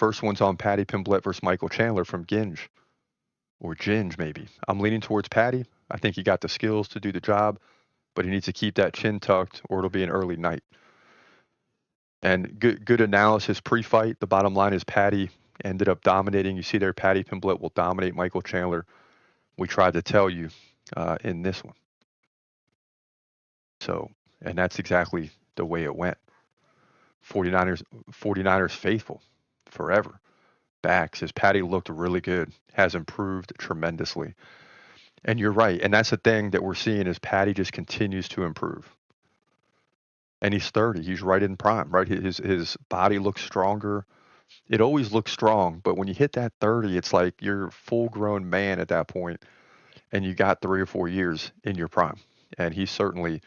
first one's on Paddy Pimblett versus Michael Chandler from Ginge, or Ginge maybe. I'm leaning towards Paddy. I think he got the skills to do the job, but he needs to keep that chin tucked or it'll be an early night. And good analysis pre-fight. The bottom line is Paddy ended up dominating. You see there, Paddy Pimblett will dominate Michael Chandler. We tried to tell you in this one. So, and that's exactly the way it went. 49ers faithful forever. Backs. His Paddy looked really good, has improved tremendously. And you're right. And that's the thing that we're seeing is Paddy just continues to improve. And he's 30. He's right in prime, right? His body looks stronger. It always looks strong, but when you hit that 30, it's like you're a full-grown man at that point, and you got 3 or 4 years in your prime. And he's certainly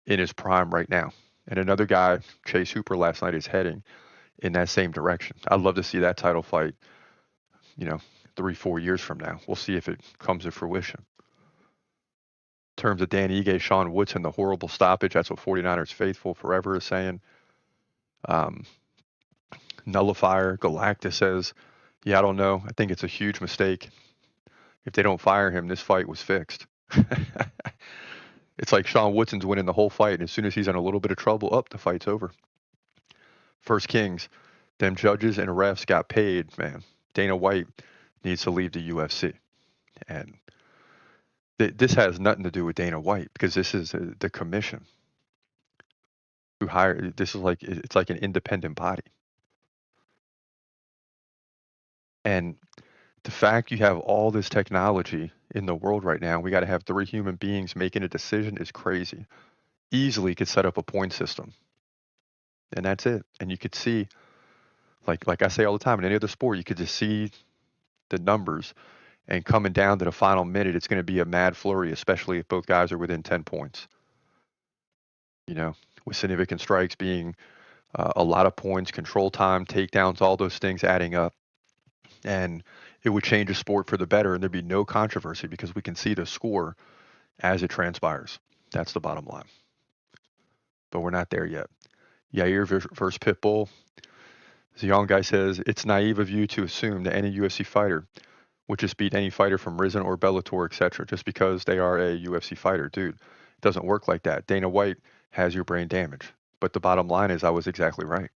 in his prime right now. And another guy, Chase Hooper, last night is heading in that same direction. I'd love to see that title fight, 3, 4 years from now. We'll see if it comes to fruition. In terms of Dan Ige, Sean Woodson, the horrible stoppage, that's what 49ers faithful forever is saying. Nullifier, Galactus says, yeah, I don't know. I think it's a huge mistake. If they don't fire him, this fight was fixed. It's like Sean Woodson's winning the whole fight, and as soon as he's in a little bit of trouble, the fight's over. First Kings, them judges and refs got paid, man. Dana White needs to leave the UFC. And this has nothing to do with Dana White because this is the commission who hired. This is it's like an independent body. And the fact you have all this technology in the world right now, we got to have 3 human beings making a decision is crazy. Easily could set up a point system. And that's it. And you could see, like I say all the time, in any other sport, you could just see the numbers. And coming down to the final minute, it's going to be a mad flurry, especially if both guys are within 10 points. With significant strikes being a lot of points, control time, takedowns, all those things adding up. And it would change the sport for the better, and there'd be no controversy because we can see the score as it transpires. That's the bottom line. But we're not there yet. Yair versus Pitbull. The young guy says, it's naive of you to assume that any UFC fighter would just beat any fighter from Rizin or Bellator, etc., just because they are a UFC fighter. Dude, it doesn't work like that. Dana White has your brain damage. But the bottom line is I was exactly right.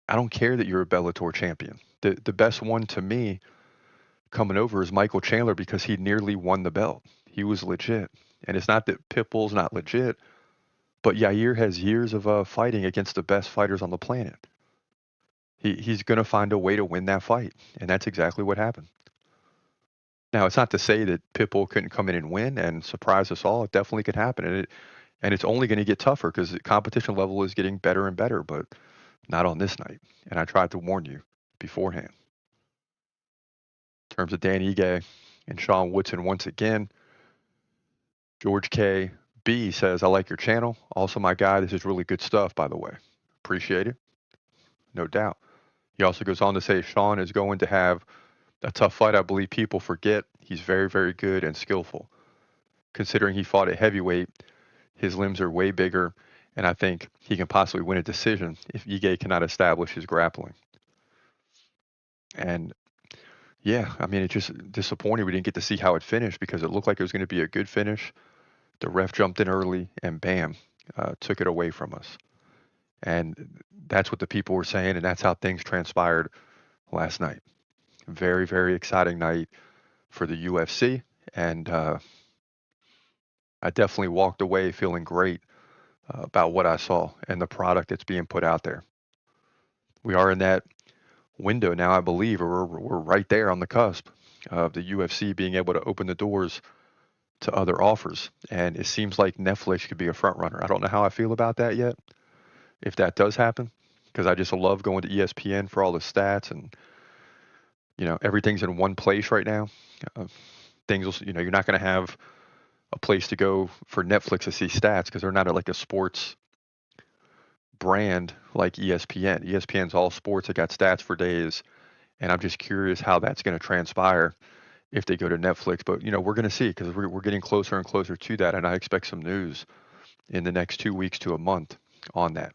I don't care that you're a Bellator champion. The best one to me coming over is Michael Chandler because he nearly won the belt. He was legit. And it's not that Pitbull's not legit, but Yair has years of fighting against the best fighters on the planet. He's going to find a way to win that fight, and that's exactly what happened. Now, it's not to say that Pitbull couldn't come in and win and surprise us all. It definitely could happen, and it's only going to get tougher because the competition level is getting better and better, but not on this night. And I tried to warn you beforehand. In terms of Dan Ige and Sean Woodson, once again, George K. B says, I like your channel. Also, my guy, this is really good stuff, by the way. Appreciate it. No doubt. He also goes on to say Sean is going to have a tough fight. I believe people forget he's very, very good and skillful. Considering he fought at heavyweight, his limbs are way bigger, and I think he can possibly win a decision if Ige cannot establish his grappling. And yeah, I mean, it's just disappointing we didn't get to see how it finished because it looked like it was going to be a good finish. The ref jumped in early and bam, took it away from us. And that's what the people were saying, and that's how things transpired last night. Very, very exciting night for the UFC, and I definitely walked away feeling great about what I saw and the product that's being put out there. We are in that window now, I believe, or we're right there on the cusp of the UFC being able to open the doors to other offers, and it seems like Netflix could be a front runner. I don't know how I feel about that yet, if that does happen, because I just love going to ESPN for all the stats and everything's in one place right now. Things will, you're not going to have a place to go for Netflix to see stats because they're not like a sports brand like ESPN. ESPN's all sports. It got stats for days, and I'm just curious how that's going to transpire if they go to Netflix. But we're going to see because we're getting closer and closer to that, and I expect some news in the next 2 weeks to a month on that.